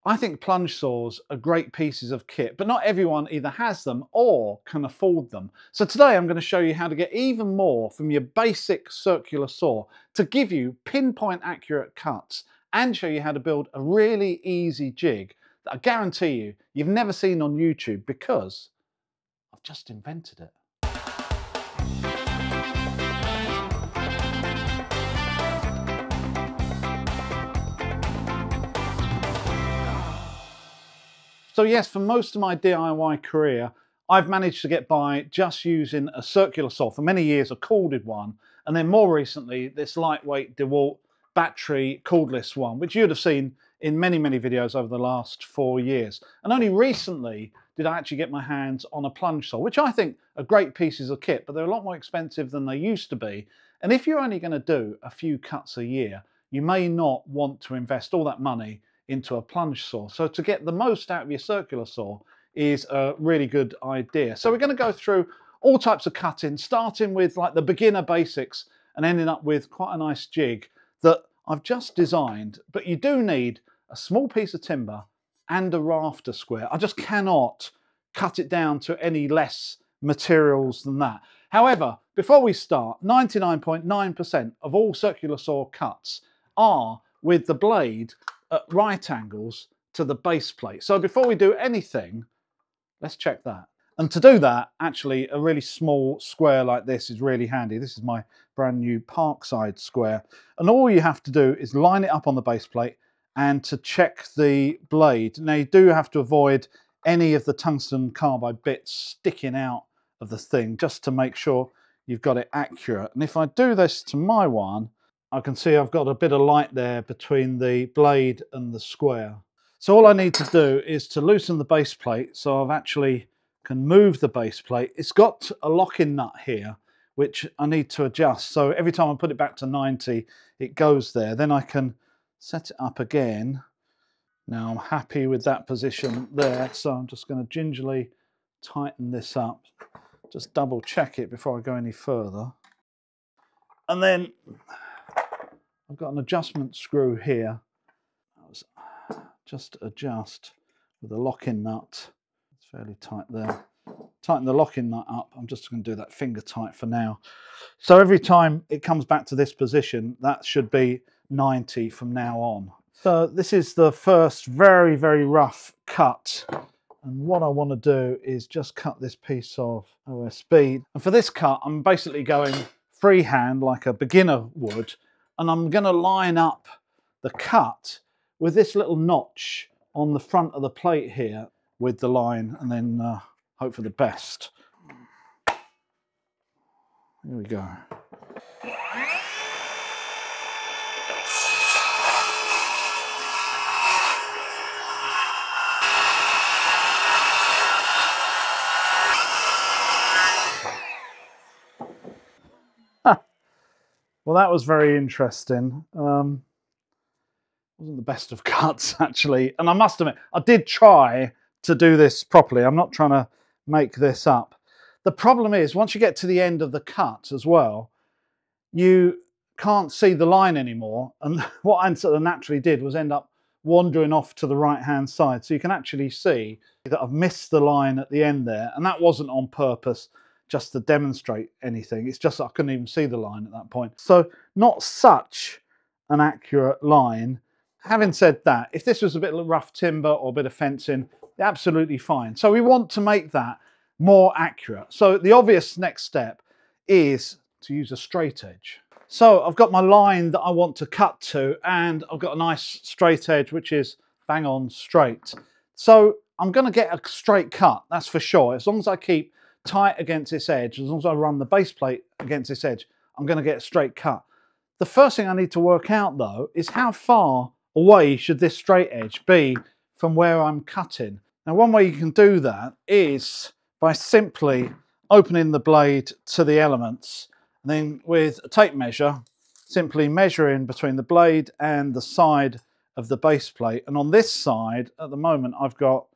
I think plunge saws are great pieces of kit, but not everyone either has them or can afford them. So today I'm going to show you how to get even more from your basic circular saw to give you pinpoint accurate cuts and show you how to build a really easy jig that I guarantee you've never seen on YouTube because I've just invented it. So yes, for most of my DIY career, I've managed to get by just using a circular saw. For many years, a corded one, and then more recently, this lightweight DeWalt battery cordless one, which you'd have seen in many, many videos over the last 4 years. And only recently did I actually get my hands on a plunge saw, which I think are great pieces of kit, but they're a lot more expensive than they used to be. And if you're only going to do a few cuts a year, you may not want to invest all that money into a plunge saw. So to get the most out of your circular saw is a really good idea. So we're going to go through all types of cutting, starting with like the beginner basics and ending up with quite a nice jig that I've just designed. But you do need a small piece of timber and a rafter square. I just cannot cut it down to any less materials than that. However, before we start, 99.9% of all circular saw cuts are with the blade at right angles to the base plate. So before we do anything, let's check that. And to do that, actually a really small square like this is really handy. This is my brand new Parkside square. And all you have to do is line it up on the base plate and to check the blade. Now you do have to avoid any of the tungsten carbide bits sticking out of the thing just to make sure you've got it accurate. And if I do this to my one, I can see I've got a bit of light there between the blade and the square. So all I need to do is to loosen the base plate so I've actually can move the base plate. It's got a locking nut here which I need to adjust. So every time I put it back to 90 it goes there. Then I can set it up again. Now I'm happy with that position there, so I'm just going to gingerly tighten this up. Just double check it before I go any further. And then I've got an adjustment screw here. Just adjust with a locking nut. It's fairly tight there. Tighten the locking nut up. I'm just going to do that finger tight for now. So every time it comes back to this position, that should be 90 from now on. So this is the first very, very rough cut. And what I want to do is just cut this piece of OSB. And for this cut, I'm basically going freehand like a beginner would. And I'm going to line up the cut with this little notch on the front of the plate here with the line, and then hope for the best. Here we go. Well, that was very interesting. Wasn't the best of cuts, actually. And I must admit, I did try to do this properly. I'm not trying to make this up. The problem is, once you get to the end of the cut as well, you can't see the line anymore. And what I sort of naturally did was end up wandering off to the right-hand side. So you can actually see that I've missed the line at the end there. And that wasn't on purpose, just to demonstrate anything. It's just that I couldn't even see the line at that point. So not such an accurate line. Having said that, if this was a bit of rough timber or a bit of fencing, absolutely fine. So we want to make that more accurate. So the obvious next step is to use a straight edge. So I've got my line that I want to cut to, and I've got a nice straight edge which is bang on straight. So I'm going to get a straight cut, that's for sure. As long as I keep tight against this edge, as long as I run the base plate against this edge, I'm going to get a straight cut. The first thing I need to work out though is how far away should this straight edge be from where I'm cutting. Now one way you can do that is by simply opening the blade to the elements, and then with a tape measure simply measuring between the blade and the side of the base plate. And on this side at the moment I've got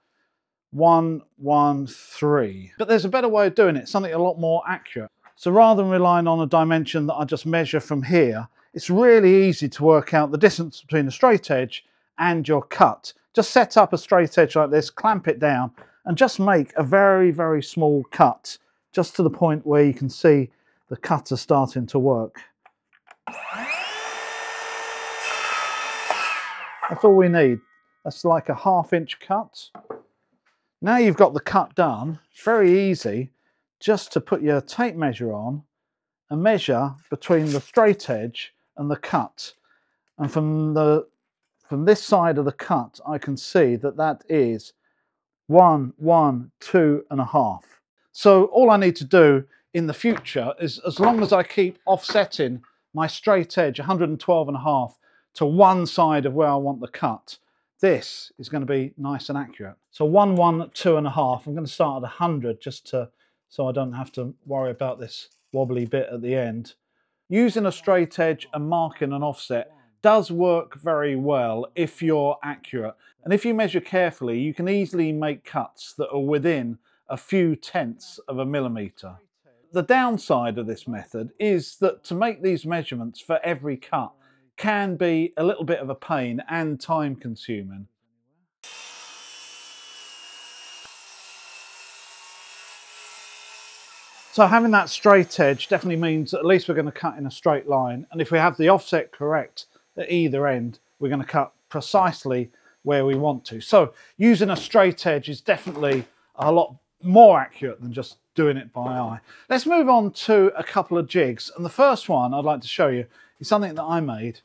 113. But there's a better way of doing it, something a lot more accurate. So rather than relying on a dimension that I just measure from here, it's really easy to work out the distance between the straight edge and your cut just set up a straight edge like this, clamp it down, and just make a very, very small cut, just to the point where you can see the cutter starting to work. That's all we need. That's like a 1/2 inch cut. Now you've got the cut done, it's very easy just to put your tape measure on and measure between the straight edge and the cut. And from this side of the cut, I can see that that is 1, 1, 2.5. So all I need to do in the future is, as long as I keep offsetting my straight edge 112.5 to one side of where I want the cut, this is going to be nice and accurate. So 1, 1, 2.5. I'm going to start at 100 just so I don't have to worry about this wobbly bit at the end. Using a straight edge and marking an offset does work very well if you're accurate. And if you measure carefully, you can easily make cuts that are within a few tenths of a millimetre. The downside of this method is that to make these measurements for every cut can be a little bit of a pain and time consuming. So having that straight edge definitely means that at least we're going to cut in a straight line, and if we have the offset correct at either end, we're going to cut precisely where we want to. So using a straight edge is definitely a lot more accurate than just doing it by eye. Let's move on to a couple of jigs, and the first one I'd like to show you is something that I made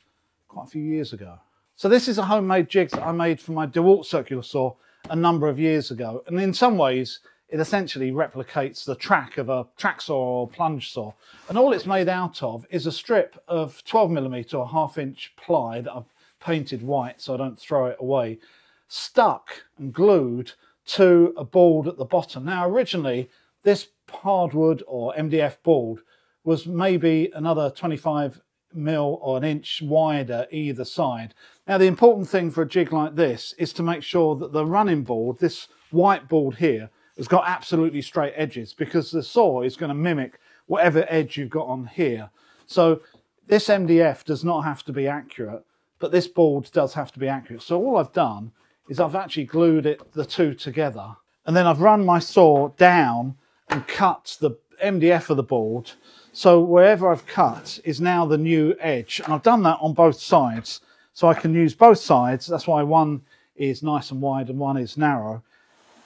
quite a few years ago. So this is a homemade jig that I made for my DeWalt circular saw a number of years ago, and in some ways it essentially replicates the track of a track saw or plunge saw. And all it's made out of is a strip of 12mm or 1/2 inch ply that I've painted white so I don't throw it away, stuck and glued to a board at the bottom. Now originally this hardwood or MDF board was maybe another 25mm or an inch wider either side. Now the important thing for a jig like this is to make sure that the running board, this white board here, has got absolutely straight edges, because the saw is going to mimic whatever edge you've got on here. So this MDF does not have to be accurate, but this board does have to be accurate. So all I've done is I've actually glued the two together, and then I've run my saw down and cut the MDF of the board, so wherever I've cut is now the new edge. And I've done that on both sides, so I can use both sides. That's why one is nice and wide and one is narrow.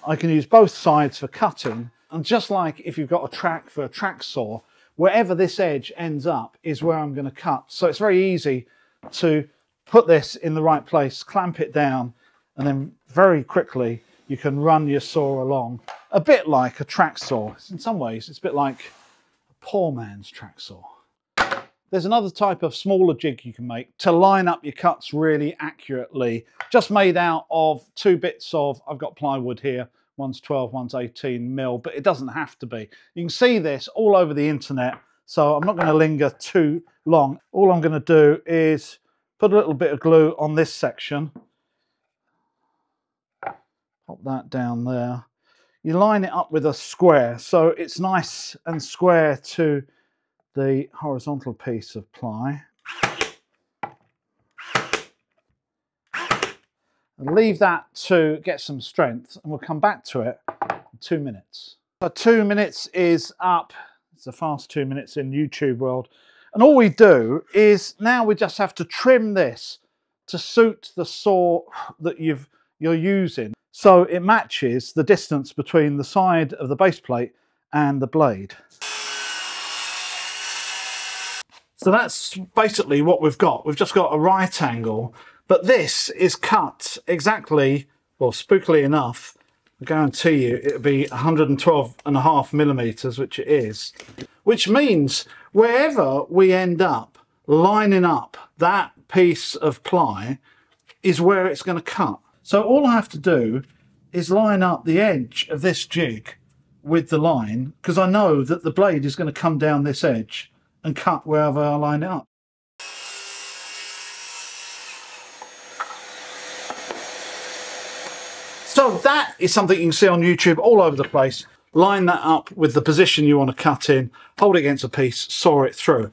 I can use both sides for cutting, and just like if you've got a track for a track saw, wherever this edge ends up is where I'm going to cut. So it's very easy to put this in the right place, clamp it down, and then very quickly you can run your saw along, a bit like a track saw. In some ways it's a bit like a poor man's track saw. There's another type of smaller jig you can make to line up your cuts really accurately, just made out of two bits of, I've got plywood here, one's 12, one's 18mm, but it doesn't have to be. You can see this all over the internet, so I'm not going to linger too long. All I'm going to do is put a little bit of glue on this section, pop that down there. You line it up with a square, so it's nice and square to the horizontal piece of ply. And leave that to get some strength, and we'll come back to it in 2 minutes. So 2 minutes is up. It's a fast 2 minutes in YouTube world. And all we do is now we just have to trim this to suit the saw that you're using, so it matches the distance between the side of the base plate and the blade. So that's basically what we've got. We've just got a right angle, but this is cut exactly, well, spookily enough, I guarantee you it'll be 112.5mm, which it is, which means wherever we end up lining up that piece of ply is where it's going to cut. So all I have to do is line up the edge of this jig with the line, because I know that the blade is going to come down this edge and cut wherever I line it up. So that is something you can see on YouTube all over the place. Line that up with the position you want to cut in, hold it against a piece, saw it through.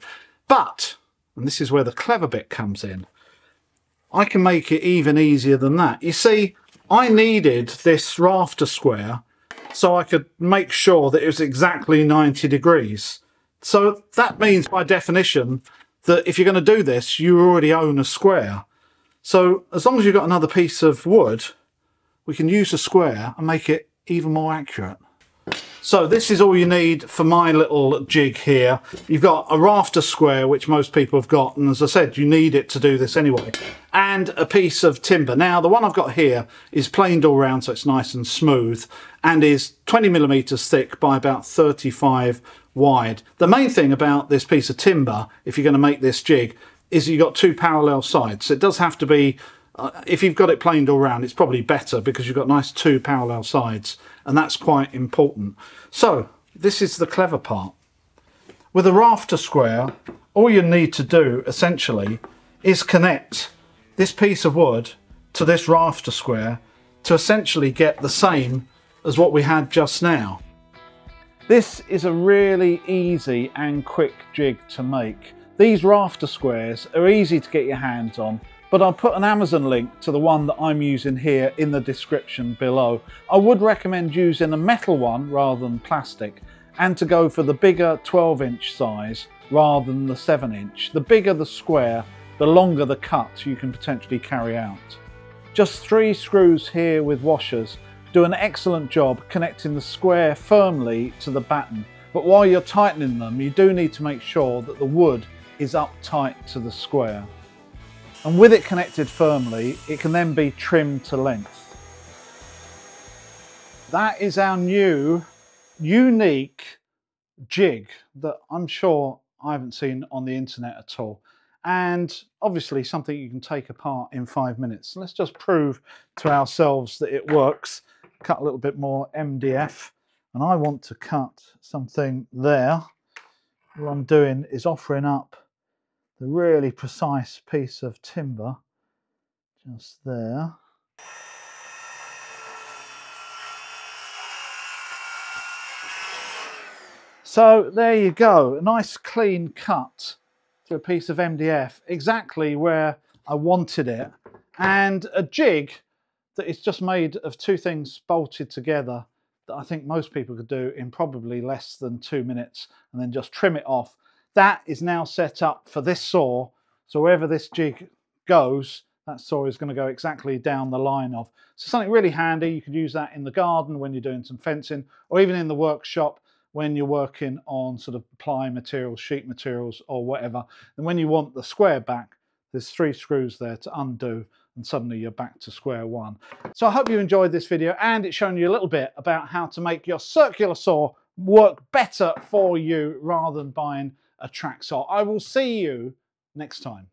But, and this is where the clever bit comes in, I can make it even easier than that. You see, I needed this rafter square so I could make sure that it was exactly 90 degrees. So that means by definition that if you're going to do this, you already own a square. So as long as you've got another piece of wood, we can use a square and make it even more accurate. So this is all you need for my little jig here. You've got a rafter square, which most people have got, and as I said, you need it to do this anyway, and a piece of timber. Now the one I've got here is planed all round, so it's nice and smooth, and is 20mm thick by about 35 wide. The main thing about this piece of timber, if you're going to make this jig, is you've got two parallel sides. So it does have to be, if you've got it planed all round, it's probably better because you've got nice two parallel sides, and that's quite important. So this is the clever part. With a rafter square, all you need to do essentially is connect this piece of wood to this rafter square to essentially get the same as what we had just now. This is a really easy and quick jig to make. These rafter squares are easy to get your hands on, but I'll put an Amazon link to the one that I'm using here in the description below. I would recommend using a metal one rather than plastic, and to go for the bigger 12-inch size rather than the 7-inch. The bigger the square, the longer the cut you can potentially carry out. Just 3 screws here with washers do an excellent job connecting the square firmly to the batten, but while you're tightening them, you do need to make sure that the wood is up tight to the square. And with it connected firmly, it can then be trimmed to length. That is our new, unique jig that I'm sure I haven't seen on the internet at all. And obviously something you can take apart in 5 minutes. Let's just prove to ourselves that it works. Cut a little bit more MDF, and I want to cut something there. What I'm doing is offering up the really precise piece of timber just there. So there you go, a nice clean cut to a piece of MDF, exactly where I wanted it, and a jig that is just made of 2 things bolted together that I think most people could do in probably less than 2 minutes, and then just trim it off. That is now set up for this saw, so wherever this jig goes, that saw is going to go exactly down the line of. So something really handy. You could use that in the garden when you're doing some fencing, or even in the workshop when you're working on sort of ply materials, sheet materials, or whatever. And when you want the square back, there's 3 screws there to undo, and suddenly you're back to square one. So I hope you enjoyed this video, and it's shown you a little bit about how to make your circular saw work better for you rather than buying a track saw. I will see you next time.